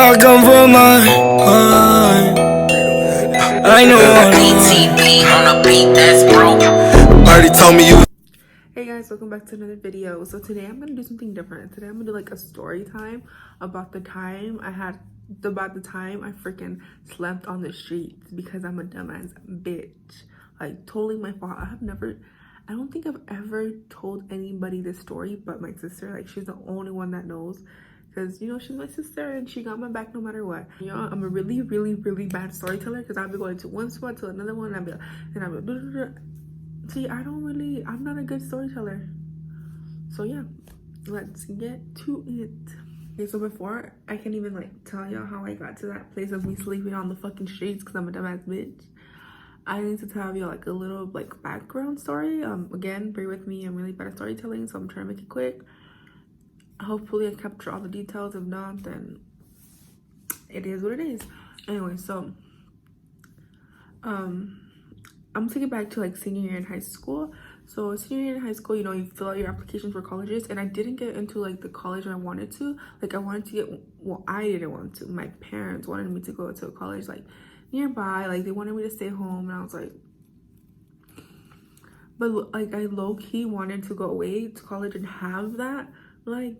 I come from mine. I know DTB on a beat that's broke. Already told me you. Hey guys, welcome back to another video. So today I'm gonna do something different. Today I'm gonna do like a story time about the time I freaking slept on the streets because I'm a dumbass bitch. Like totally my fault. I don't think I've ever told anybody this story but my sister. Like she's the only one that knows. Because, you know, she's my sister and she got my back no matter what. You know, I'm a really, really, really bad storyteller because I'll be going to one spot to another one and I'll be like, see, I'm not a good storyteller. So yeah, let's get to it. Okay, so before I can even like tell y'all how I got to that place of me sleeping on the fucking streets because I'm a dumbass bitch, I need to tell you like a little like background story. Again, bear with me, I'm really bad at storytelling, so I'm trying to make it quick. Hopefully I capture all the details. If not, then it is what it is. Anyway, so I'm taking it back to like senior year in high school. So senior year in high school, you know, you fill out your applications for colleges, and I didn't get into like the college I wanted to. Like I wanted to get, well, I didn't want to. My parents wanted me to go to a college like nearby. Like they wanted me to stay home, and I was like, but like I low-key wanted to go away to college and have that like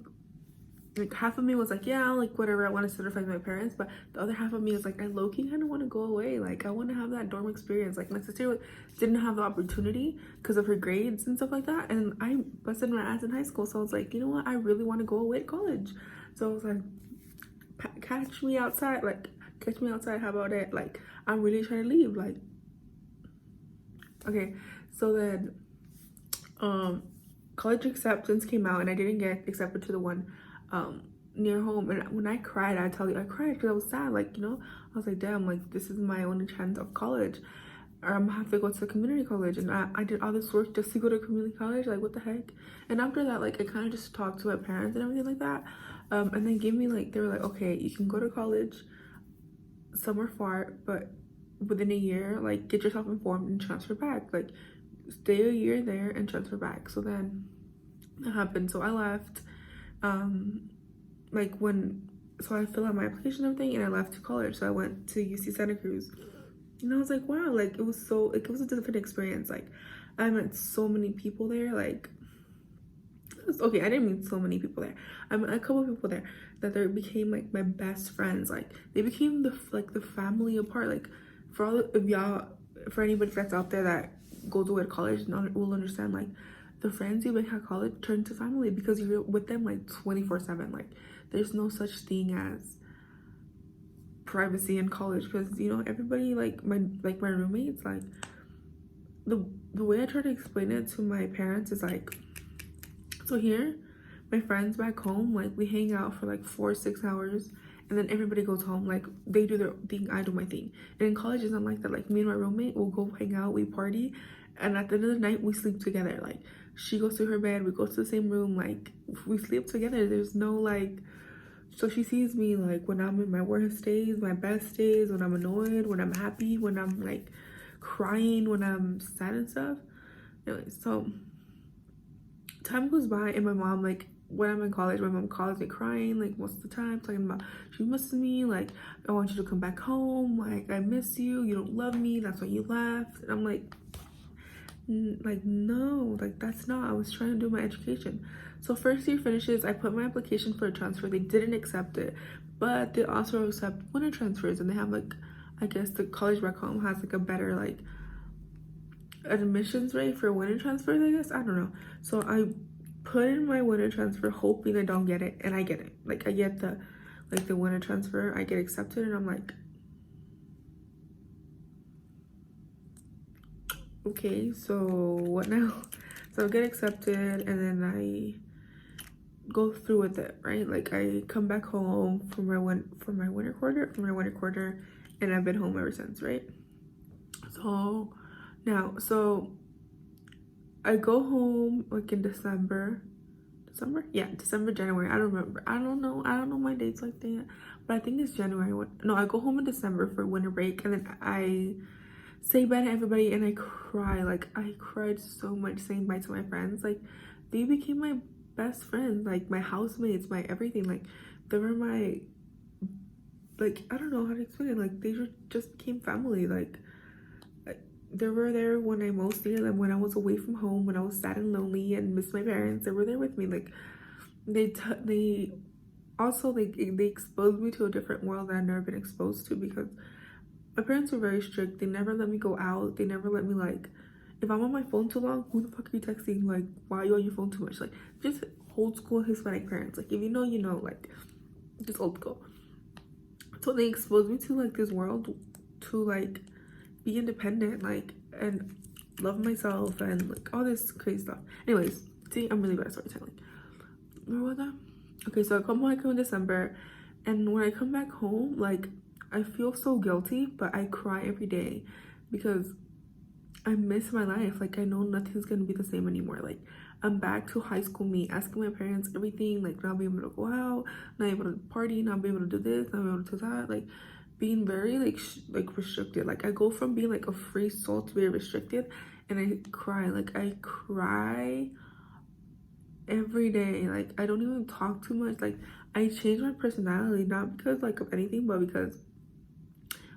half of me was like, yeah, like whatever, I want to certify my parents, but the other half of me is like, I low-key kind of want to go away. Like I want to have that dorm experience. Like my sister didn't have the opportunity because of her grades and stuff like that, and I busted my ass in high school. So I was like, you know what, I really want to go away to college. So I was like, catch me outside, how about it? Like I'm really trying to leave. Like okay, so then college acceptance came out and I didn't get accepted to the one near home. And when I cried, I tell you, I cried because I was sad. Like, you know, I was like, damn, like this is my only chance of college, or I'm gonna have to go to community college. And I did all this work just to go to community college. Like what the heck? And after that, like I kind of just talked to my parents and everything like that, and they gave me like, they were like, okay, you can go to college somewhere far, but within a year, like get yourself informed and transfer back. Like stay a year there and transfer back. So then that happened. So I left like so I filled out my application and everything, and I left to college. So I went to UC Santa Cruz, and I was like, wow, like it was a different experience. Like I met so many people there. Like okay, I didn't meet so many people there. I met a couple of people there that they became like my best friends. Like they became the family apart. Like for anybody that's out there that goes away to college, will understand, like the friends you make at college turn to family because you're with them like 24/7. Like there's no such thing as privacy in college because, you know, everybody, like my roommates, like the way I try to explain it to my parents is like, so here my friends back home, like we hang out for like 4-6 hours and then everybody goes home. Like they do their thing, I do my thing. And in college it's not like that. Like me and my roommate will go hang out, we party, and at the end of the night we sleep together. Like she goes to her bed, we go to the same room, like we sleep together. There's no like, so she sees me like when I'm in my worst days, my best days, when I'm annoyed, when I'm happy, when I'm like crying, when I'm sad and stuff. Anyway, so time goes by and my mom, like when I'm in college, my mom calls me crying like most of the time, talking about she misses me, like I want you to come back home, like I miss you, you don't love me, that's why you left. And I'm like no, like that's not, I was trying to do my education. So first year finishes, I put my application for a transfer. They didn't accept it, but they also accept winter transfers, and they have like, I guess the college back home has like a better like admissions rate for winter transfers, I guess, I don't know. So I put in my winter transfer hoping I don't get it, and I get it. Like I get the winter transfer, I get accepted, and I'm like, okay, so what now? So I get accepted, and then I go through with it, right? Like I come back home for my winter quarter, and I've been home ever since, right? So now, so I go home like in December, yeah, December, January, I don't remember, I don't know my dates like that, but I think it's January. No, I go home in December for winter break, and then I say bye to everybody, and I cry. Like I cried so much saying bye to my friends. Like they became my best friends, like my housemates, my everything. Like they were my like, I don't know how to explain it. Like, they just became family. Like, they were there when I most needed them, when I was away from home, when I was sad and lonely and missed my parents. They were there with me. Like, they also, they exposed me to a different world that I've never been exposed to, because my parents were very strict. They never let me go out. They never let me, like, if I'm on my phone too long, who the fuck are you texting? Like, why are you on your phone too much? Like, just old school Hispanic parents. Like, if you know, you know. Like, just old school. So they exposed me to, like, this world to, like, be independent, like, and love myself and, like, all this crazy stuff. Anyways, see, I'm really bad at storytelling. Where was that? Okay, so I come back home in December, and when I come back home, like, I feel so guilty, but I cry every day because I miss my life. Like, I know nothing's gonna be the same anymore. Like, I'm back to high school me, asking my parents everything, like, not being able to go out, not able to party, not being able to do this, not being able to do that, like, being very, like restricted. Like, I go from being, like, a free soul to being restricted, and I cry. Like, I cry every day. Like, I don't even talk too much. Like, I changed my personality, not because, like, of anything, but because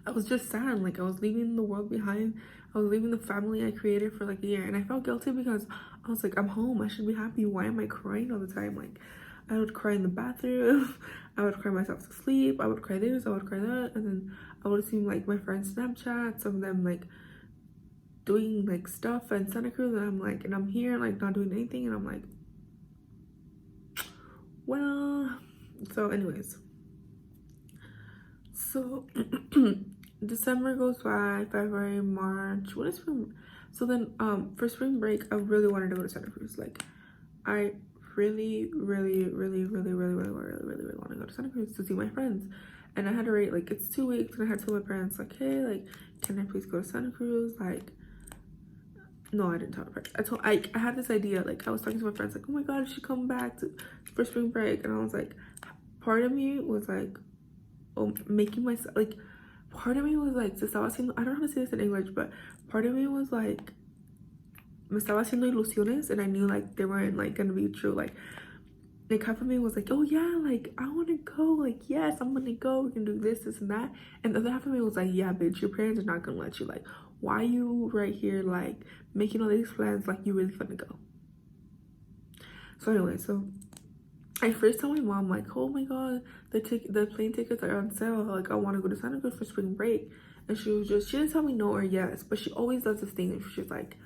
I was just sad. Like, I was leaving the world behind. I was leaving the family I created for, like, a year, and I felt guilty because I was like, I'm home, I should be happy. Why am I crying all the time? Like, I would cry in the bathroom. I would cry myself to sleep. I would cry this, I would cry that, and then I would see, like, my friends Snapchat, some of them, like, doing, like, stuff in Santa Cruz, and I'm like, and I'm here, like, not doing anything, and I'm like, well. So anyways, so December goes by, February, March. What is spring? So then, for spring break, I really wanted to go to Santa Cruz. Like, I really want to go to Santa Cruz to see my friends. And I had to rate, like, it's 2 weeks, and I had to tell my parents, like, hey, like, can I please go to Santa Cruz? Like, no, I didn't tell my parents. I had this idea. Like, I was talking to my friends, like, oh my god, I should come back for spring break. And I was like, part of me was like, oh, making myself, like, part of me was like, I don't know how to say this in English, but part of me was like, me estaba haciendo ilusiones, and I knew, like, they weren't, like, gonna be true. Like, half of me was like, oh yeah, like, I want to go, like, yes, I'm gonna go, we can do this and that. And the other half of me was like, yeah, bitch, your parents are not gonna let you. Like, why you right here, like, making all these plans, like, you really gonna go? So anyway, so I first told my mom, like, oh my god, the plane tickets are on sale. Like, I want to go to Santa Cruz for spring break. And she didn't tell me no or yes, but she always does this thing. She's like,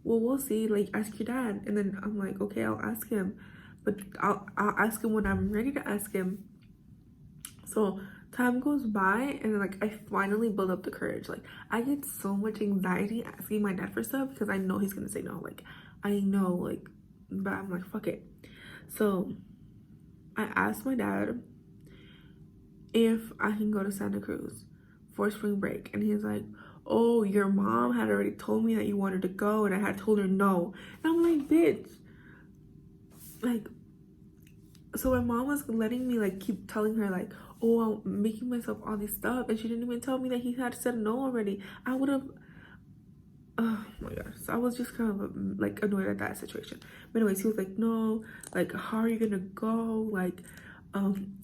well, we'll see. Like, ask your dad. And then I'm like, okay, I'll ask him, but I'll ask him when I'm ready to ask him. So time goes by, and then, like, I finally build up the courage. Like, I get so much anxiety asking my dad for stuff because I know he's gonna say no. Like, I know, like, but I'm like, fuck it. So I asked my dad if I can go to Santa Cruz for spring break, and he's like, oh, your mom had already told me that you wanted to go, and I had told her no. And I'm like, bitch, like, so my mom was letting me, like, keep telling her, like, oh, I'm making myself all this stuff, and she didn't even tell me that he had said no already. I would have, oh my gosh. So I was just kind of, like, annoyed at that situation. But anyways, he was like, no, like, how are you gonna go? Like,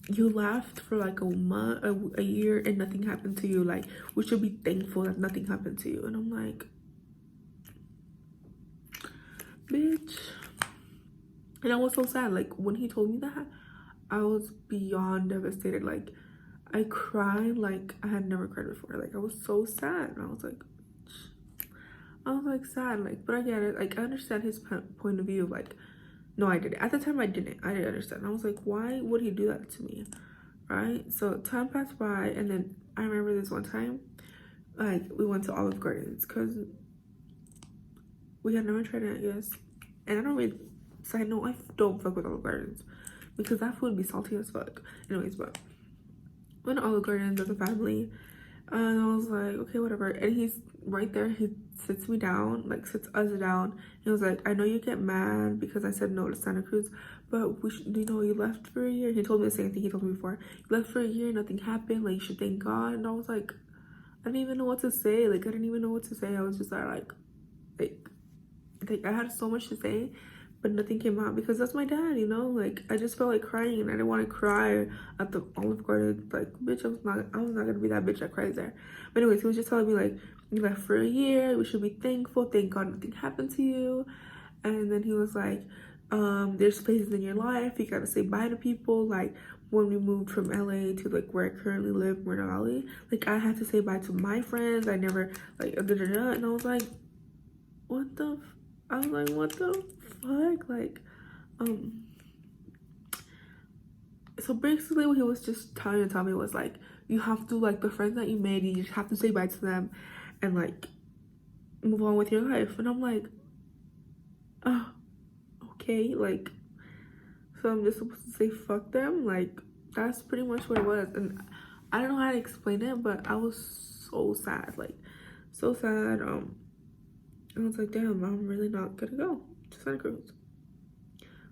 you left for, like, a month, a year, and nothing happened to you. Like, we should be thankful that nothing happened to you. And I'm like, bitch. And I was so sad. Like, when he told me that, I was beyond devastated. Like, I cried like I had never cried before. Like, I was so sad. And I was like sad. Like, but I get it. Like, I understand his point of view. Like, no, I didn't. At the time, I didn't understand. I was like, why would he do that to me? Right? So time passed by, and then I remember this one time, like, we went to Olive Gardens because we had never tried it, yes. And I don't really, side note, I don't fuck with Olive Gardens because that food be salty as fuck. Anyways, but went to Olive Gardens as a family, and I was like, okay, whatever. And he's right there. He sits me down, like, sits us down. He was like, I know you get mad because I said no to Santa Cruz, but you know, you left for a year. He told me the same thing he told me before. You left for a year, nothing happened. Like, you should thank God. And I was like, I didn't even know what to say. Like, I didn't even know what to say. I was just like I had so much to say, but nothing came out because that's my dad, you know. Like I just felt like crying and I didn't want to cry at the Olive Garden. Like, bitch, I was not gonna be that bitch that cries there. But anyways, he was just telling me like, you left for a year, we should be thankful, thank God nothing happened to you. And then he was like, there's phases in your life, you gotta say bye to people. Like when we moved from LA to like where I currently live, Moreno Valley, like I had to say bye to my friends. I never like and I was like, what the I was like, what the fuck? Like, so basically what he was just trying to tell me was like, you have to, like, the friends that you made, you just have to say bye to them and like move on with your life. And I'm like, oh, okay, like, so I'm just supposed to say fuck them? Like, that's pretty much what it was. And I don't know how to explain it, but I was so sad, like, so sad. I was like, damn, I'm really not gonna go to Santa Cruz.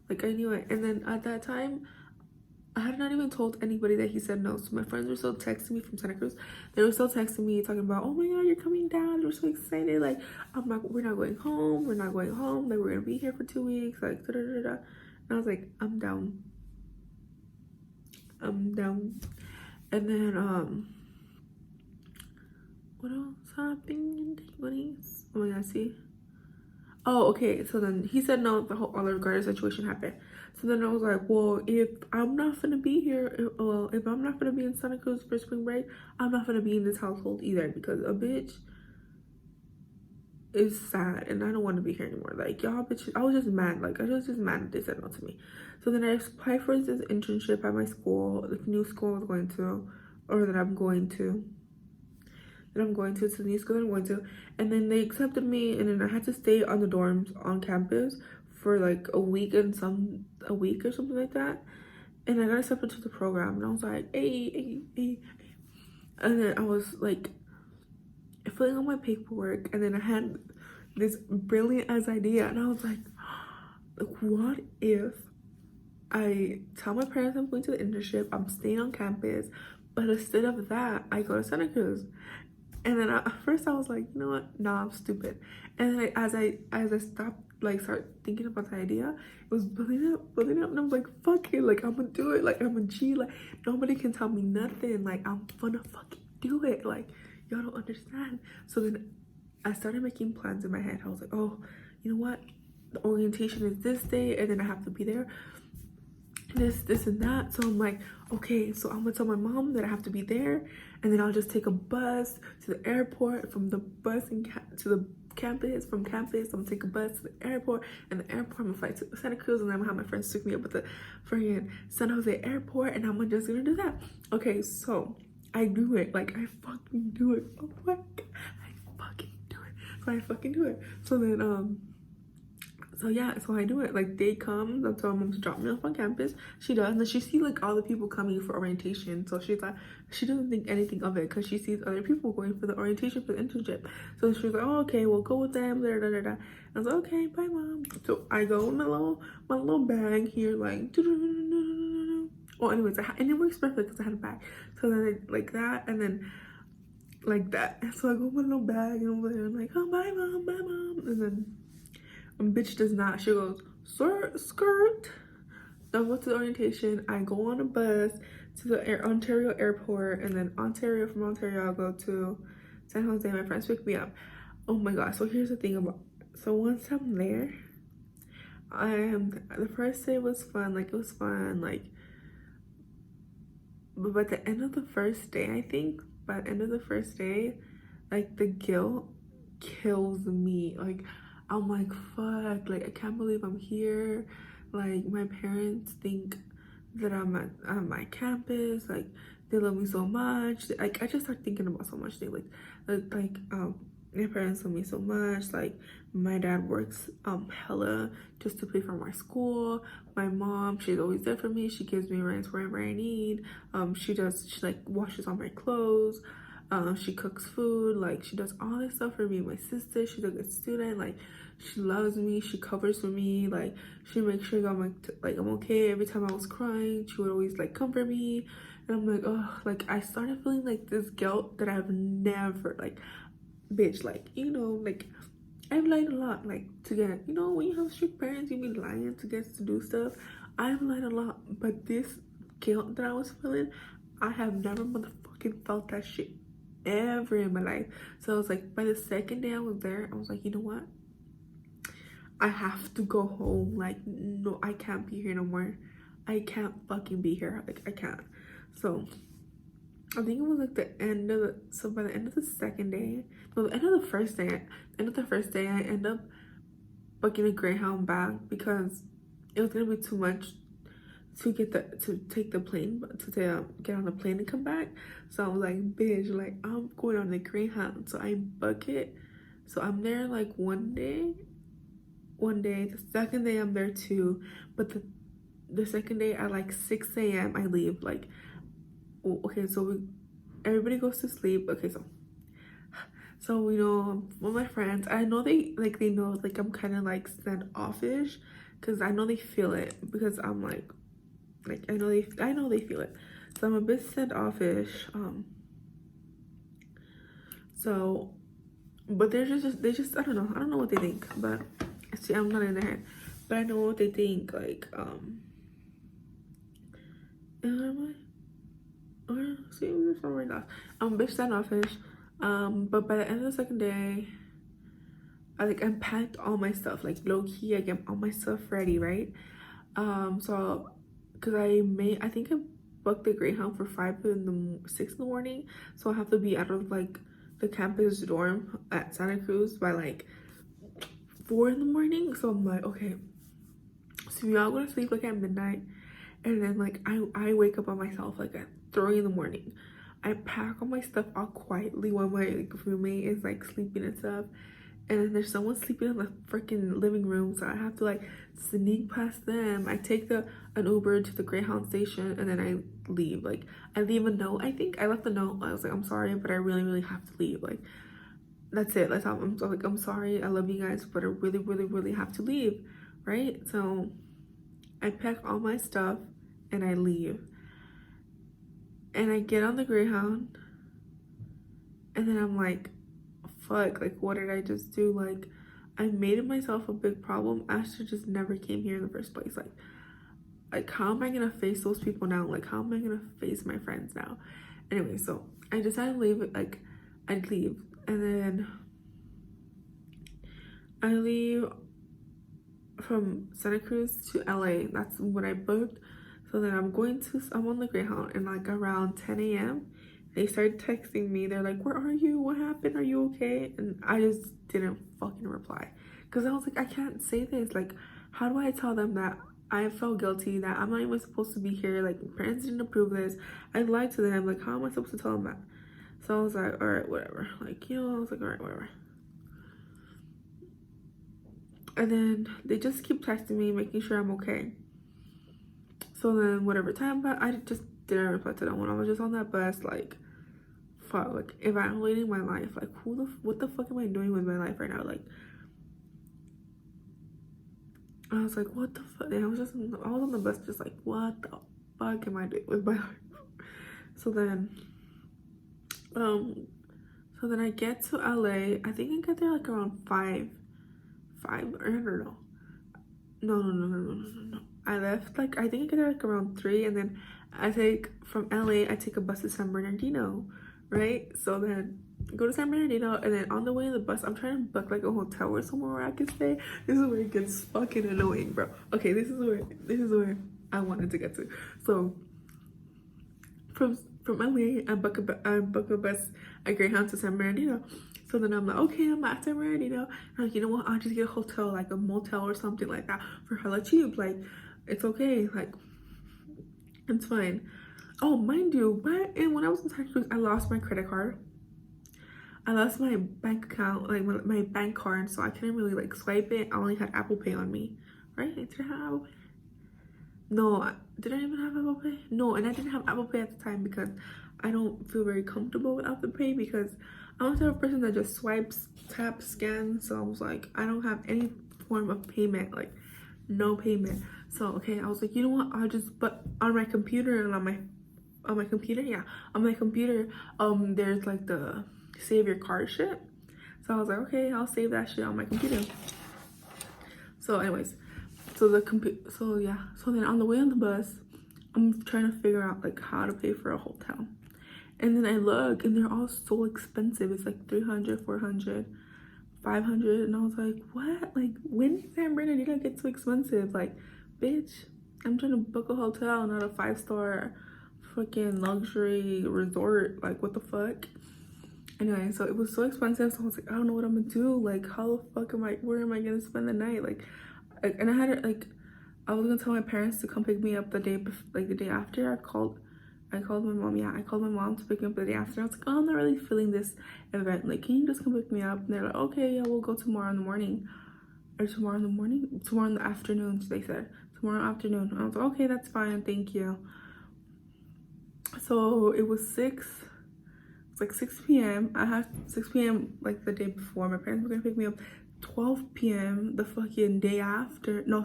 Like, I knew it. And then at that time, I had not even told anybody that he said no. So my friends were still texting me from Santa Cruz. They were still texting me talking about, oh my God, you're coming down. They were so excited. Like, we're not going home. We're not going home. Like, we're gonna be here for 2 weeks. Like, da da da da. And I was like, I'm down. I'm down. And then what else happened? What is? Oh my God, see. Oh, okay. So then he said no. The whole Olive Garden situation happened. So then I was like, well, if I'm not gonna be here, if I'm not gonna be in Santa Cruz for spring break, I'm not gonna be in this household either because a bitch is sad and I don't want to be here anymore. Like, y'all bitches, I was just mad. Like, I was just mad that they said no to me. So then I applied for this internship at my school, the new school I was going to, or that I'm going to. It's the new school that I'm going to. And then they accepted me, and then I had to stay on the dorms on campus for like a week or something like that. And I got accepted to the program, and I was like, hey. And then I was like filling out my paperwork, and then I had this brilliant ass idea, and I was like, what if I tell my parents I'm going to the internship, I'm staying on campus, but instead of that, I go to Santa Cruz. And then at first I was like, you know what? Nah, I'm stupid. And then as I stopped, like, start thinking about the idea, it was building up, and I was like, fuck it, like, I'm gonna do it, like, I'm a G, like, nobody can tell me nothing, like, I'm gonna fucking do it, like, y'all don't understand. So then I started making plans in my head. I was like, oh, you know what? The orientation is this day, and then I have to be there. This and that. So I'm like, okay, so I'm gonna tell my mom that I have to be there, and then I'll just take a bus to the airport, from the bus to the campus, from campus I'm gonna take a bus to the airport, and the airport I'm gonna fly to Santa Cruz, and then I'm gonna have my friends pick me up at the freaking San Jose airport, and I'm just gonna do that. Okay, so I do it. Like, I fucking do it. Oh my God, I fucking do it. So I fucking do it. So then so yeah, so I do it. Like, day comes, I tell my mom to drop me off on campus. She does, and then she sees like all the people coming for orientation. So she's like, she doesn't think anything of it because she sees other people going for the orientation for the internship. So she's like, oh, okay, we'll go with them. Da da da da. And I was like, okay, bye, mom. So I go in my little bag here, like, well, anyways, and it works perfect because I had a bag. So then like that, and then like that. So I go in my little bag, and over there, I'm like, oh, bye, mom, and then. Bitch does not. She goes, skirt. I go to the orientation. I go on a bus to the Ontario airport, and then from Ontario, I'll go to San Jose. My friends pick me up. Oh my God. So here's the thing about, so once I'm there, the first day was fun. Like, it was fun. Like, but by the end of the first day, I think, like, the guilt kills me. Like, I'm like, fuck, like, I can't believe I'm here. Like, my parents think that I'm at my campus. Like, they love me so much. Like, I just start thinking about so much things. My parents love me so much. Like, my dad works hella just to pay for my school. My mom, she's always there for me. She gives me rent wherever I need. She like washes all my clothes. She cooks food. Like, she does all this stuff for me. My sister, she's a good student. Like, she loves me. She covers for me. Like, she makes sure that I'm okay. Every time I was crying, she would always like comfort me. And I'm like, oh, like, I started feeling like this guilt that I've never, like, bitch, like, you know, like, I've lied a lot, like to get, you know, when you have strict parents, you be lying to get to do stuff. I've lied a lot, but this guilt that I was feeling, I have never motherfucking felt that shit ever in my life. So I was like, by the second day I was there, I was like, you know what? I have to go home. Like, no, I can't be here no more. I can't fucking be here. Like, I can't. So I think it was like the end of the, so by the end of the second day, no, the end of the first day, I end up booking a Greyhound back because it was gonna be too much to take the plane to get on the plane and come back. So I was like, bitch, like I'm going on the Greyhound. So I book it. So I'm there like one day. The second day I'm there too, but the second day at like 6 a.m. I leave. Like, okay, so everybody goes to sleep. Okay, so you know, with my friends, I know they know like I'm kind of like standoffish, because I know they feel it, because I'm like I know they feel it. So I'm a bit standoffish. So, but they just I don't know what they think, but see, I'm not in their head, but I know what they think. Like see, right now I'm a bit standoffish. But by the end of the second day, I packed all my stuff, like low key. I get all my stuff ready, right? So because I think I booked the Greyhound for 6 in the morning, so I have to be out of like the campus dorm at Santa Cruz by like 4 in the morning. So I'm like, okay, so we all go to sleep like at midnight, and then like I wake up on myself like at 3 in the morning. I pack all my stuff all quietly while my like roommate is like sleeping and stuff, and then there's someone sleeping in the freaking living room, so I have to like sneak past them. I take an Uber to the Greyhound station, and then I leave. Like, I leave a note. I think I left a note. I was like, I'm sorry, but I really have to leave. Like, that's it. That's all. I'm like, I'm sorry, I love you guys, but I really have to leave, right? So I pack all my stuff and I leave, and I get on the Greyhound, and then I'm like, fuck, like what did I just do? Like, I made myself a big problem. Asher just never came here in the first place. Like how am I gonna face those people now? Like, how am I gonna face my friends now? Anyway, so I decided to leave it. Like, I'd leave, and then I leave from Santa Cruz to LA. That's what I booked. So then I'm on the Greyhound, and like around 10 a.m. they started texting me. They're like, where are you? What happened? Are you okay? And I just didn't fucking reply, because I was like, I can't say this. Like, how do I tell them that I felt guilty, that I'm not even supposed to be here? Like, my parents didn't approve this. I lied to them. Like, how am I supposed to tell them that? So I was like, all right, whatever. Like, you know, I was like, all right, whatever. And then they just keep texting me, making sure I'm okay. So then whatever time, but I just didn't reply to them when I was just on that bus. Like, fuck, like evaluating my life. Like, what the fuck am I doing with my life right now? Like, I was like, what the fuck? And I was on the bus just like, what the fuck am I doing with my life? So then I get to LA. I think I get there like around 5 or I don't know. No. I left like, I think I get there like around 3, and then from LA I take a bus to San Bernardino, right? So then I go to San Bernardino, and then on the way in the bus I'm trying to book like a hotel or somewhere where I can stay. This is where it gets fucking annoying, bro. Okay, this is where I wanted to get to. So from LA I book a bus, a Greyhound to San Bernardino. So then I'm like, okay, I'm at San Bernardino. I'm like, you know what? I'll just get a hotel, like a motel or something like that, for hella cheap. Like, it's okay. Like, it's fine. Oh, mind you, and when I was in Santa Cruz, I lost my credit card. I lost my bank account, like my bank card, so I couldn't really like swipe it. I only had Apple Pay on me, right? Did I have Apple Pay? No, did I even have Apple Pay? No, and I didn't have Apple Pay at the time because I don't feel very comfortable with Apple Pay, because I'm the type of person that just swipes, taps, scans. So I was like, I don't have any form of payment, like no payment. So okay, I was like, you know what? I'll just, but on my computer and on my computer, there's like the save your card shit. So I was like, okay, I'll save that shit on my computer. So anyways, so then on the way on the bus, I'm trying to figure out like how to pay for a hotel. And then I look and they're all so expensive. It's like 300, 400, 500. And I was like, what? Like, when did San Bernardino get so expensive? Like, bitch, I'm trying to book a hotel, not a 5-star fucking luxury resort. Like, what the fuck? Anyway, so it was so expensive. So I was like, I don't know what I'm gonna do. Like, how the fuck where am I gonna spend the night? Like, and I had like, I was gonna tell my parents to come pick me up the day after. I called my mom. Yeah, I called my mom to pick me up the day after. I was like, oh, I'm not really feeling this event. Like, can you just come pick me up? And they're like, okay, yeah, we'll go tomorrow in the morning. Or tomorrow in the morning? Tomorrow in the afternoon, they said. Tomorrow afternoon. I was like, okay, that's fine, thank you. So it was 6 p.m. I had 6 p.m. like the day before. My parents were gonna pick me up 12 p.m. the fucking day after. No,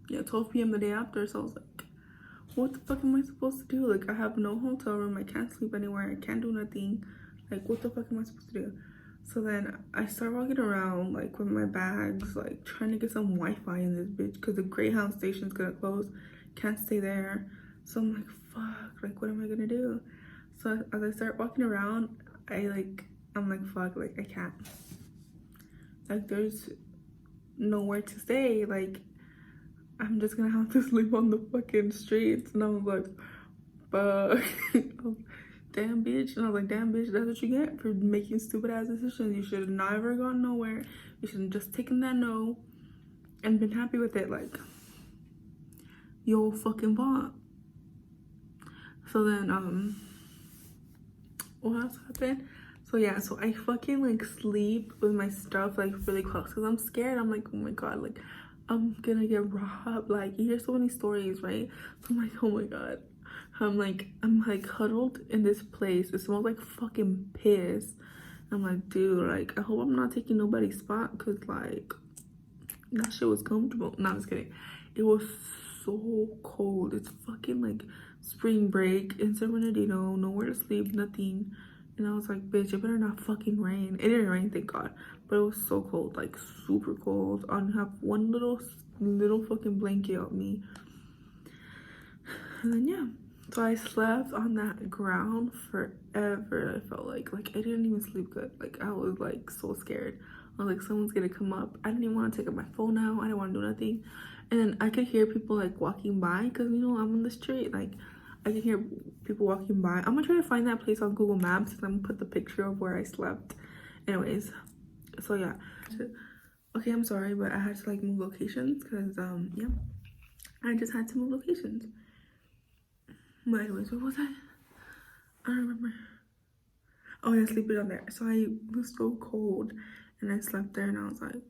yeah, 12 p.m. the day after. So I was like, what the fuck am I supposed to do? Like, I have no hotel room. I can't sleep anywhere. I can't do nothing. Like, what the fuck am I supposed to do? So then I start walking around like with my bags, like trying to get some Wi-Fi in this bitch because the Greyhound station's gonna close. Can't stay there. So I'm like, fuck, like what am I gonna do? So as I start walking around, I'm like, fuck, like I can't. Like there's nowhere to stay. Like I'm just gonna have to sleep on the fucking streets. And I was like, fuck. Damn bitch. And I was like, damn bitch, that's what you get for making stupid ass decisions. You should have never gone nowhere. You should have just taken that no and been happy with it. Like, yo fucking bought. So then what else happened? So yeah, so I fucking like sleep with my stuff like really close because I'm scared. I'm like, oh my god, like I'm gonna get robbed. Like you hear so many stories, right? So I'm like, oh my god. I'm like huddled in this place. It smells like fucking piss. I'm like, dude, like I hope I'm not taking nobody's spot because like that shit was comfortable. No, I'm just kidding. It was so cold. It's fucking like spring break in San Bernardino, nowhere to sleep, nothing. And I was like, bitch, it better not fucking rain. It didn't rain, thank God. But it was so cold, like super cold. I have one little fucking blanket on me. And then yeah. So I slept on that ground forever. I felt like I didn't even sleep good. Like I was like so scared. I was like, someone's gonna come up. I didn't even want to take up my phone out. I didn't want to do nothing. And then I could hear people like walking by because you know I'm on the street. Like I could hear people walking by. I'm gonna try to find that place on Google Maps and I'm gonna put the picture of where I slept. Anyways, so yeah. Okay, I'm sorry, but I had to like move locations because yeah, I just had to move locations. But anyways, what was that? I don't remember. Oh yeah, sleeping on there. So I was so cold and I slept there and I was like,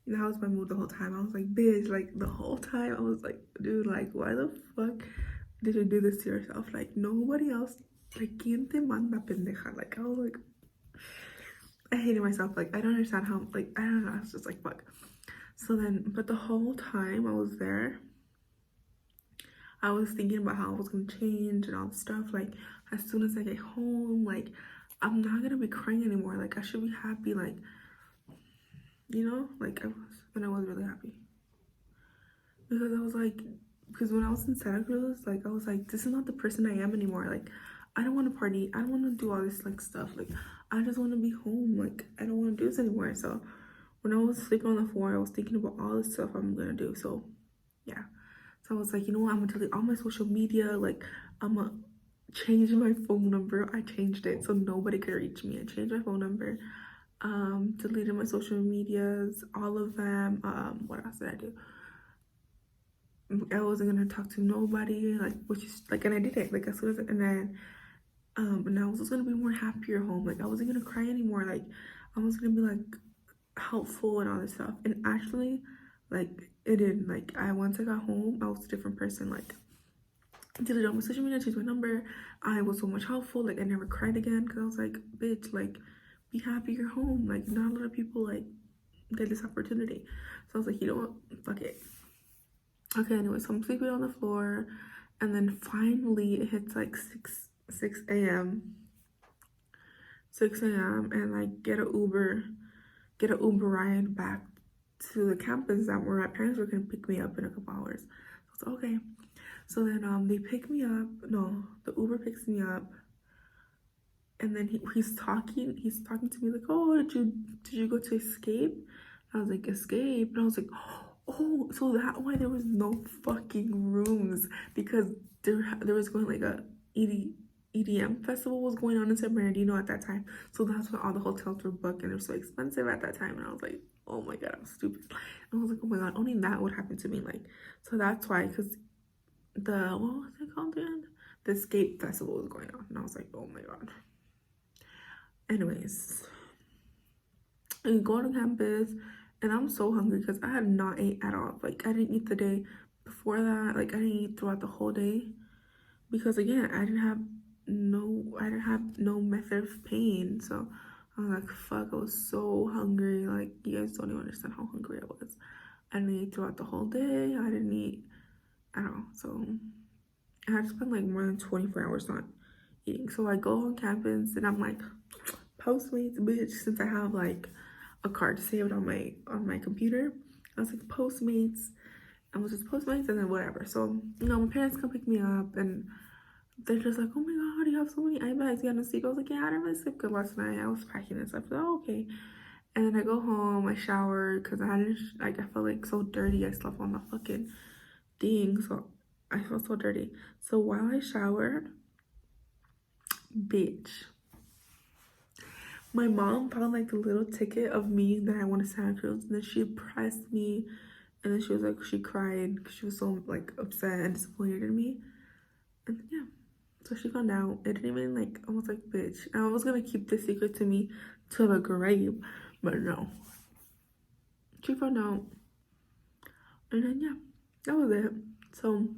that was my mood the whole time. I was like, bitch, like the whole time I was like, dude, like why the fuck did you do this to yourself? Like nobody else, like quien te manda pendeja? Like I was like, I hated myself. Like I don't understand how, like I don't know, I was just like fuck. So then, but the whole time I was there, I was thinking about how I was gonna change and all the stuff. Like as soon as I get home, like I'm not gonna be crying anymore. Like I should be happy. Like you know, like I was, and I was really happy because I was like, because when I was in Santa Cruz, like I was like, this is not the person I am anymore. Like I don't want to party. I don't want to do all this like stuff. Like I just want to be home. Like I don't want to do this anymore. So when I was sleeping on the floor, I was thinking about all the stuff I'm gonna do. So yeah. So I was like, you know what? I'm gonna delete all my social media. Like I'm gonna change my phone number. I changed it so nobody could reach me. I changed my phone number. Deleted my social medias, all of them. What else did I do? I wasn't gonna talk to nobody. Like which is like, and I did it. Like as soon as, and then and I was just gonna be more happier home. Like I wasn't gonna cry anymore. Like I was gonna be like helpful and all this stuff. And actually, like it did. Like once I got home, I was a different person. Like I deleted all my social media, changed my number. I was so much helpful. Like I never cried again because I was like, bitch, like be happy you're home. Like not a lot of people like get this opportunity. So I was like, you know what? Fuck it. Okay, anyway, so I'm sleeping on the floor, and then finally it hits like 6 a.m. 6 a.m. and like get an Uber ride back to the campus that where my parents were gonna pick me up in a couple hours. So I was like, okay. So then they pick me up. No, the Uber picks me up, and then he's talking to me like, oh, did you go to Escape? I was like, Escape, and I was like, oh, so that why there was no fucking rooms, because there was going like a EDM festival was going on in San Bernardino at that time. So that's when all the hotels were booked and they were so expensive at that time. And I was like, oh my god, I'm stupid. And I was like, oh my god, only that would happen to me. Like, so that's why, because what was it called again? The Escape Festival was going on. And I was like, oh my god. Anyways, I go to campus and I'm so hungry because I had not ate at all. Like, I didn't eat the day before that. Like, I didn't eat throughout the whole day because, again, I didn't have no method of pain. So I was like, fuck, I was so hungry. Like, you guys don't even understand how hungry I was. I didn't eat throughout the whole day. I didn't eat at all. So I had to spend like more than 24 hours not eating. So I go on campus and I'm like, Postmates, bitch, since I have like a card saved on my computer. I was like, Postmates. I was just Postmates and then whatever. So, you know, my parents come pick me up and they're just like, oh my god, you have so many eye bags, you had no sleep. I was like, yeah, I didn't really sleep good last night. I was packing and stuff. Oh, okay. And then I go home, I shower because I hadn't, like, I felt like so dirty. I slept on the fucking thing, so I felt so dirty. So while I showered, bitch, my mom found like the little ticket of me that I won to Santa Cruz, and then she pressed me, and then she was like, she cried because she was so like upset and disappointed in me. And yeah, so she found out. It didn't even like, I was like, bitch, I was gonna keep this secret to me to the grave, but no, she found out. And then yeah, that was it. So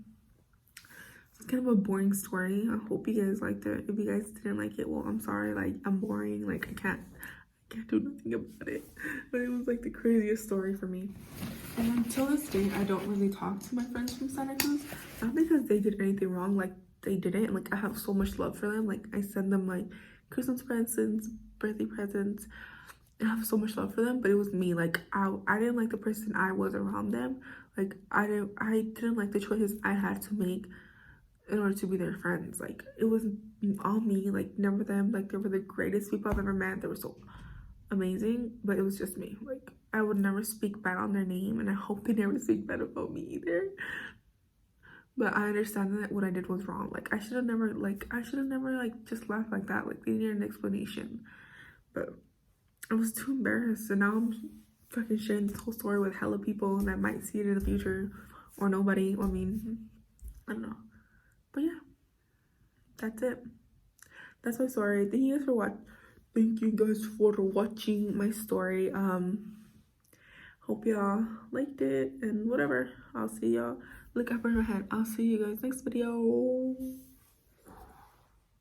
it's kind of a boring story. I hope you guys liked it. If you guys didn't like it, well, I'm sorry. Like, I'm boring. Like, I can't do nothing about it. But it was like the craziest story for me. And until this day, I don't really talk to my friends from Santa Cruz. Not because they did anything wrong. Like, they didn't. Like, I have so much love for them. Like, I send them like Christmas presents, birthday presents. I have so much love for them. But it was me. Like, I didn't like the person I was around them. Like, I didn't like the choices I had to make in order to be their friends. Like, it was all me, like, never them. Like, they were the greatest people I've ever met. They were so amazing, but it was just me. Like, I would never speak bad on their name, and I hope they never speak bad about me either. But I understand that what I did was wrong. Like, I should have never just laughed like that. Like, they needed an explanation. But I was too embarrassed, and now I'm fucking sharing this whole story with hella people that might see it in the future, or nobody. I mean, I don't know. But yeah, that's it. That's my story. Thank you guys for watching my story. Hope y'all liked it and whatever. I'll see y'all. Look up in my head. I'll see you guys next video.